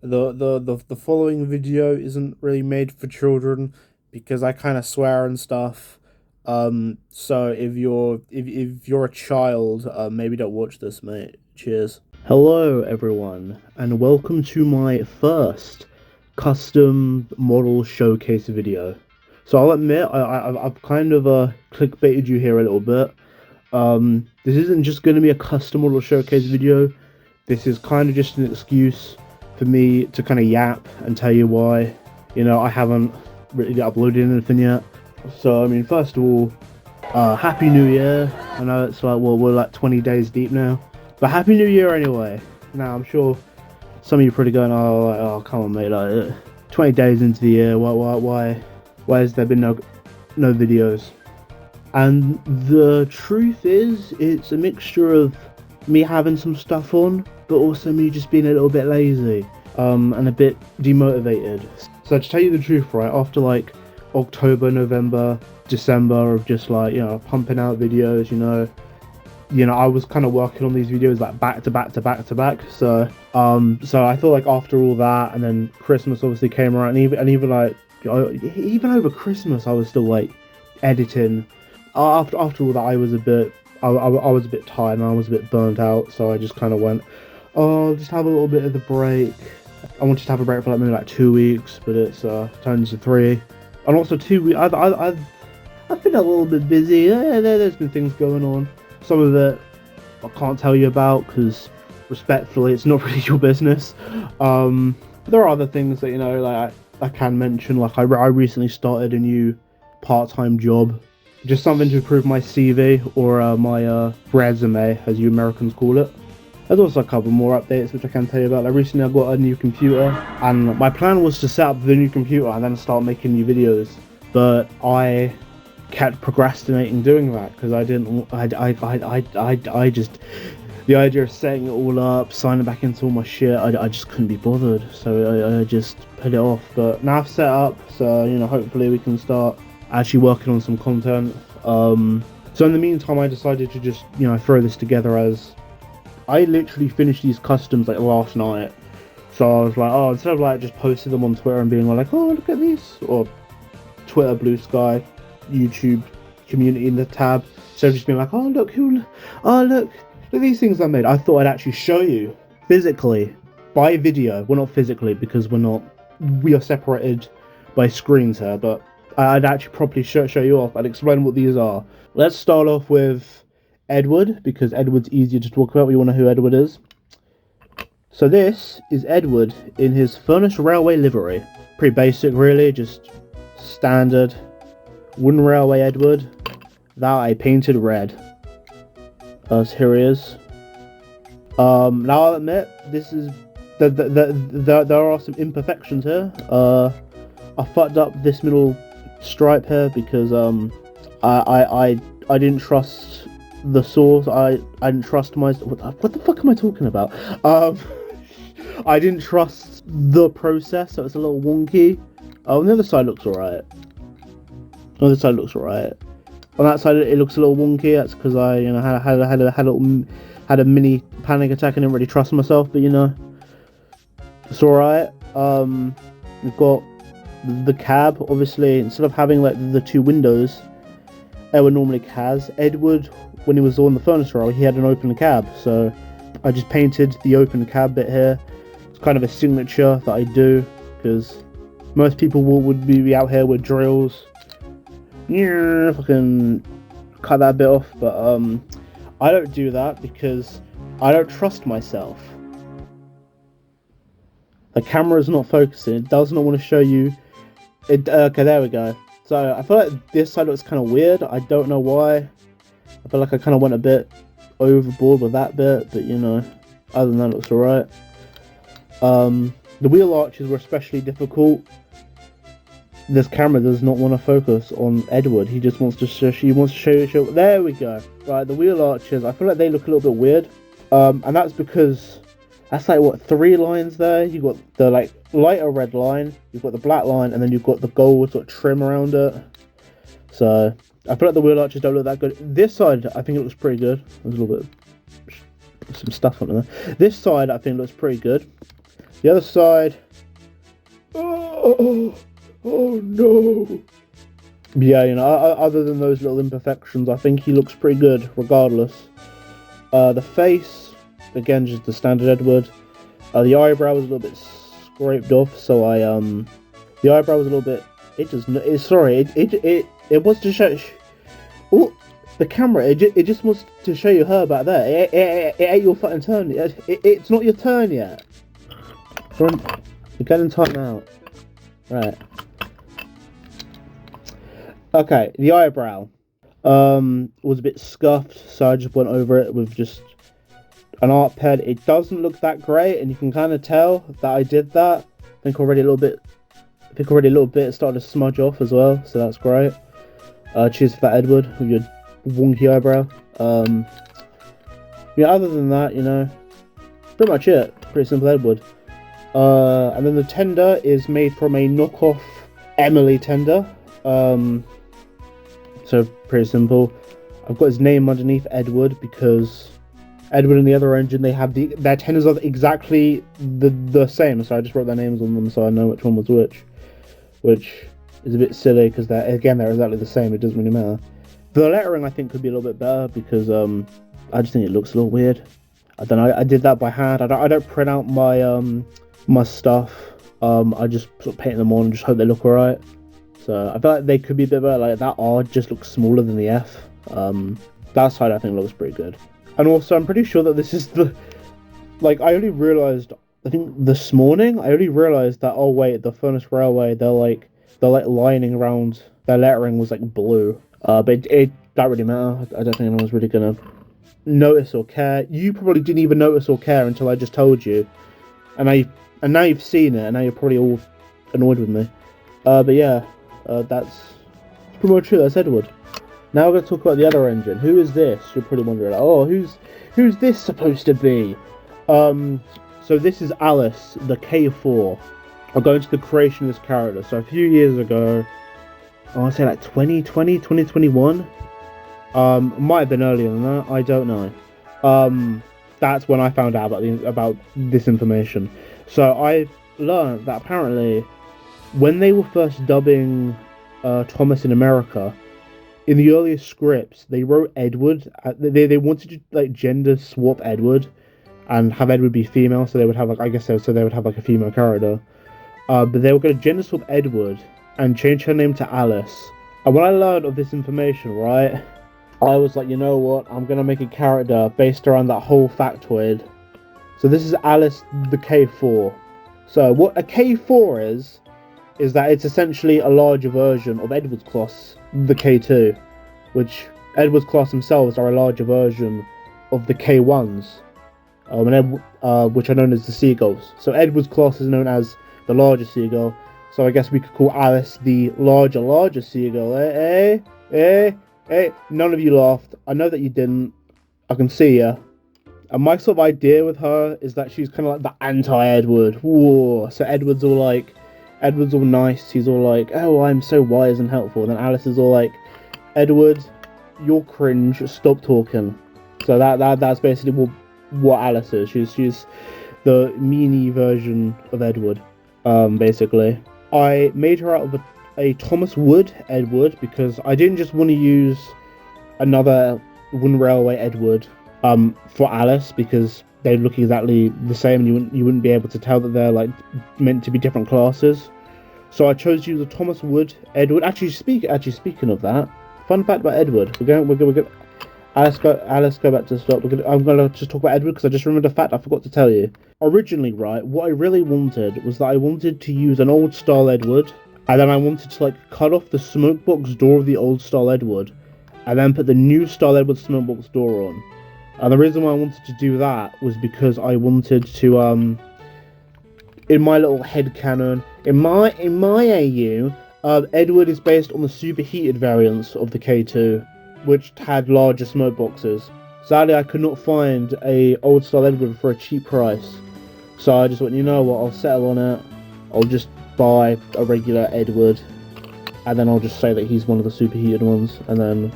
The following video isn't really made for children because I kind of swear and stuff. So if you're a child, maybe don't watch this, mate. Cheers. Hello, everyone, and welcome to my first custom model showcase video. So I'll admit, I've kind of clickbaited you here a little bit. This isn't just going to be a custom model showcase video. This is kind of just an excuse for me to kind of yap and tell you why, I haven't really uploaded anything yet. So, I mean, first of all, Happy New Year. I know it's like, well, we're like 20 days deep now. But Happy New Year anyway. Now, I'm sure some of you are probably going, oh, come on, mate, like, 20 days into the year, why has there been no videos? And the truth is, it's a mixture of me having some stuff on, but also me just being a little bit lazy, and a bit demotivated. So to tell you the truth, right, after like October, November, December of just like, pumping out videos, I was kind of working on these videos like back to back to back to back. So I thought like after all that, and then Christmas obviously came around, and even like, even over Christmas, I was still like editing. After all that, I was a bit tired and I was a bit burnt out, so I just kind of went, oh, just have a little bit of the break. I wanted to have a break for like maybe like 2 weeks, but it's turned into 3. And also 2 weeks, I've been a little bit busy. There's been things going on. Some of it I can't tell you about because, respectfully, it's not really your business. But there are other things that like I can mention. Like I recently started a new part-time job. Just something to improve my CV, or my resume, as you Americans call it. There's also a couple more updates which I can tell you about. Like recently I got a new computer, and my plan was to set up the new computer and then start making new videos. But I kept procrastinating doing that because I just, the idea of setting it all up, signing back into all my shit, I just couldn't be bothered. So I just put it off. But now I've set up, so hopefully we can start actually working on some content. So in the meantime, I decided to just throw this together, as I literally finished these customs like last night. So I was like, oh, instead of like just posting them on Twitter and being like, oh, look at these, or Twitter, Blue Sky, YouTube community in the tab, so just being like, oh look at these things I made, I thought I'd actually show you physically by video. Well, not physically because we are separated by screens here, but I'd actually properly show you off. I'd explain what these are. Let's start off with Edward, because Edward's easier to talk about. We all know who Edward is. So this is Edward in his Furness railway livery. Pretty basic, really, just standard wooden railway Edward that I painted red. So here he is. Now I'll admit, this is there are some imperfections here. I fucked up this middle stripe here because I didn't trust the source. I didn't trust my what the fuck am I talking about? I didn't trust the process, so it's a little wonky. On the other side looks alright. On the other side looks alright. On that side it looks a little wonky. That's because I had a mini panic attack and didn't really trust myself. But it's alright. We've got the cab. Obviously, instead of having like the 2 windows Edward normally has, Edward, when he was on the furnace roll, he had an open cab, so I just painted the open cab bit here. It's kind of a signature that I do, because most people would be out here with drills. Yeah, fucking cut that bit off, but I don't do that because I don't trust myself. The camera's not focusing. It does not want to show you. Okay, there we go. So I feel like this side looks kind of weird. I don't know why. I feel like I kind of went a bit overboard with that bit, but other than that, it looks alright. The wheel arches were especially difficult. This camera does not want to focus on Edward. He just wants to show. There we go. Right, the wheel arches. I feel like they look a little bit weird. And that's because that's like what, 3 lines there. You've got the like lighter red line, you've got the black line, and then you've got the gold sort of trim around it. So I feel like the wheel arches don't look that good. This side, I think it looks pretty good. There's a little bit some stuff on there. This side, I think looks pretty good. The other side. Oh no. Yeah, you know, other than those little imperfections, I think he looks pretty good, regardless. The face, again, just the standard Edward. The eyebrow was a little bit scraped off, so the eyebrow was a little bit. It wants to show. Oh, the camera. It just wants to show you her back there. It ain't your fucking turn. It's not your turn yet. You're getting time out. Right. Okay, the eyebrow was a bit scuffed, so I just went over it with just an art pen. It doesn't look that great, and you can kind of tell that I did that. I think already a little bit started to smudge off as well, so that's great. Cheers for that, Edward, with your wonky eyebrow. Yeah, other than that, you know, pretty much it. Pretty simple Edward. And then the tender is made from a knockoff Emily tender. So pretty simple. I've got his name underneath Edward because Edward and the other engine, they have their tenders are exactly the same. So I just wrote their names on them so I know which one was which is a bit silly because they're exactly the same. It doesn't really matter. The lettering I think could be a little bit better because I just think it looks a little weird. I don't know. I did that by hand. I don't print out my stuff. I just sort of paint them on and just hope they look alright. So I feel like they could be a bit better. Like that R just looks smaller than the F. That side I think looks pretty good. And also I'm pretty sure that this is the, like, I only realised, I think this morning, I only realised that, oh wait, the Furness Railway, they're like lining around, their lettering was like blue. But it don't really matter. I don't think anyone's really gonna notice or care. You probably didn't even notice or care until I just told you. And now you've seen it, and now you're probably all annoyed with me. But yeah. That's pretty much it. That's Edward. Now we're going to talk about the other engine. Who is this? You're probably wondering, like, oh, who's this supposed to be? So this is Alice, the K4. I'll go into the creation of this character. So a few years ago, I want to say like 2020, 2021. Might have been earlier than that. I don't know. That's when I found out about this information. So I learned that apparently, when they were first dubbing Thomas in America, in the earliest scripts, they wrote Edward. They wanted to like gender swap Edward, and have Edward be female, so they would have like they would have like a female character. But they were going to gender swap Edward and change her name to Alice. And when I learned of this information, right, I was like, you know what? I'm going to make a character based around that whole factoid. So this is Alice, the K4. So what a K4 is that it's essentially a larger version of Edward's class, the K2, which Edward's class themselves are a larger version of the K1s, which are known as the Seagulls. So Edward's class is known as the larger Seagull, so I guess we could call Alice the larger Seagull. None of you laughed. I know that you didn't. I can see ya. And my sort of idea with her is that she's kind of like the anti-Edward. Whoa. So Edward's all nice, he's all like, oh, I'm so wise and helpful. And then Alice is all like, Edward, you're cringe, stop talking. So that's basically what Alice is. She's the meanie version of Edward, basically. I made her out of a Thomas Wood Edward because I didn't just want to use another Wooden Railway Edward for Alice because they look exactly the same and you wouldn't be able to tell that they're like meant to be different classes. So I chose to use a Thomas Wood Edward. Actually speaking of that, fun fact about Edward. We're going. Alice, go back to the stop. I'm gonna just talk about Edward because I just remembered a fact I forgot to tell you. Originally, right, what I really wanted was that I wanted to use an old style Edward, and then I wanted to like cut off the smoke box door of the old style Edward, and then put the new style Edward smoke box door on. And the reason why I wanted to do that was because I wanted to in my little headcanon, in my AU, Edward is based on the superheated variants of the K2, which had larger smoke boxes. Sadly, I could not find a old style Edward for a cheap price, so I just went, you know what, I'll settle on it. I'll just buy a regular Edward, and then I'll just say that he's one of the superheated ones, and then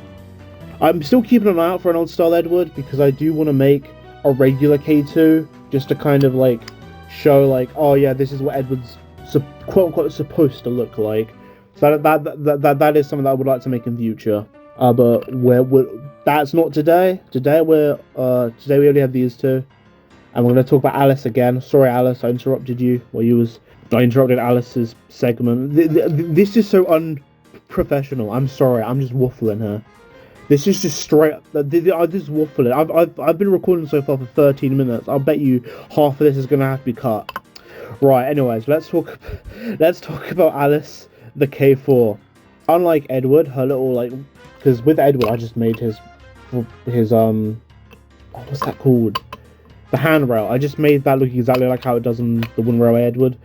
I'm still keeping an eye out for an old style Edward because I do want to make a regular K2 just to kind of like show like, oh yeah, this is what Edward's quote unquote supposed to look like. So that is something that I would like to make in future. But that's not today. Today we only have these two, and we're gonna talk about Alice again. Sorry, Alice, I interrupted you while I interrupted Alice's segment. This is so unprofessional. I'm sorry. I'm just waffling here. This is just straight up. I just waffling. I've been recording so far for 13 minutes. I'll bet you half of this is gonna have to be cut. Right. Anyways, let's talk about Alice, the K4. Unlike Edward, her little because with Edward I just made his what's that called? The handrail. I just made that look exactly like how it does in the One Railway Edward.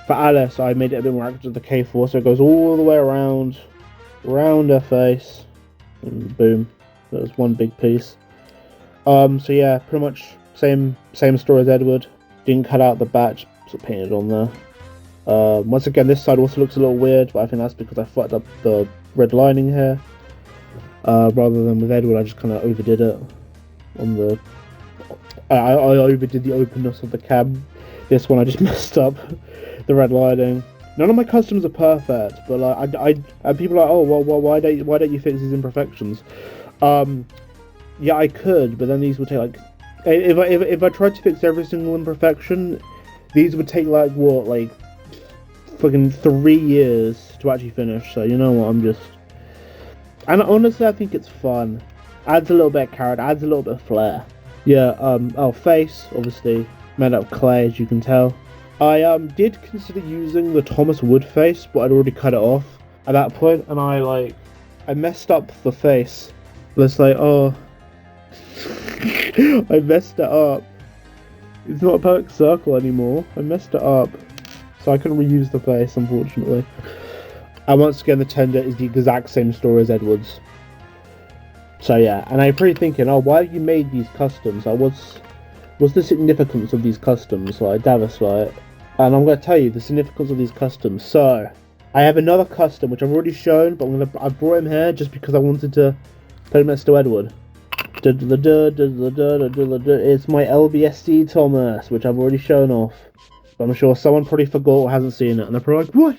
For Alice, I made it a bit more accurate to the K4, so it goes all the way around her face. And boom. That was one big piece. So yeah, pretty much same story as Edward. Didn't cut out the batch, sort of painted on there. Once again, this side also looks a little weird, but I think that's because I fucked up the red lining here. Rather than with Edward, I just kind of overdid it on the. I overdid the openness of the cab. This one I just messed up the red lining. None of my customs are perfect, but people are like, oh well, why don't you fix these imperfections? Yeah, I could, but then these would take if I tried to fix every single imperfection, these would take fucking 3 years to actually finish. So you know what, and honestly I think it's fun. Adds a little bit of character, adds a little bit of flair. Yeah, face, obviously, made out of clay, as you can tell. I did consider using the Thomas Wood face, but I'd already cut it off at that point, and I messed up the face. It's like, oh, I messed it up. It's not a perfect circle anymore. I messed it up. So I couldn't reuse the face, unfortunately. And once again, the tender is the exact same story as Edward's. So yeah, and I'm pretty thinking, oh, why have you made these customs? What's the significance of these customs? Davis, and I'm going to tell you the significance of these customs. So, I have another custom which I've already shown, but I brought him here just because I wanted to put him next to Edward. It's my LBSC Thomas, which I've already shown off. But I'm sure someone probably forgot or hasn't seen it, and they're probably like, what?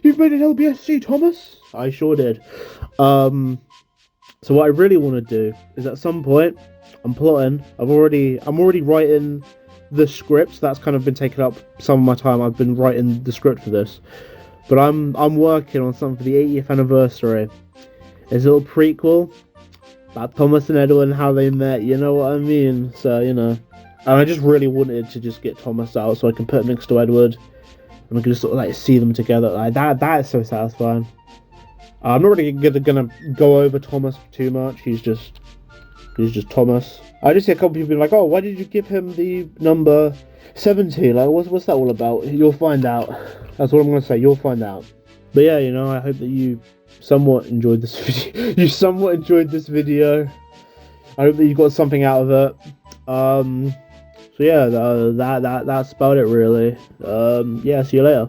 You've made an LBSC Thomas? I sure did. So what I really want to do is at some point, I'm plotting. I'm already writing the script. That's kind of been taking up some of my time. I've been writing the script for this, but I'm working on something for the 80th anniversary. It's a little prequel about Thomas and Edward and how they met. You know what I mean? So and I just really wanted to just get Thomas out so I can put him next to Edward, and we can just sort of see them together. That is so satisfying. I'm not really gonna go over Thomas too much. He's just Thomas. I just see a couple people being like, oh, why did you give him the number 70? What's that all about? You'll find out. That's what I'm gonna say. You'll find out. But yeah, I hope that you somewhat enjoyed this video. I hope that you got something out of it. So yeah, that's about it really. Yeah, see you later.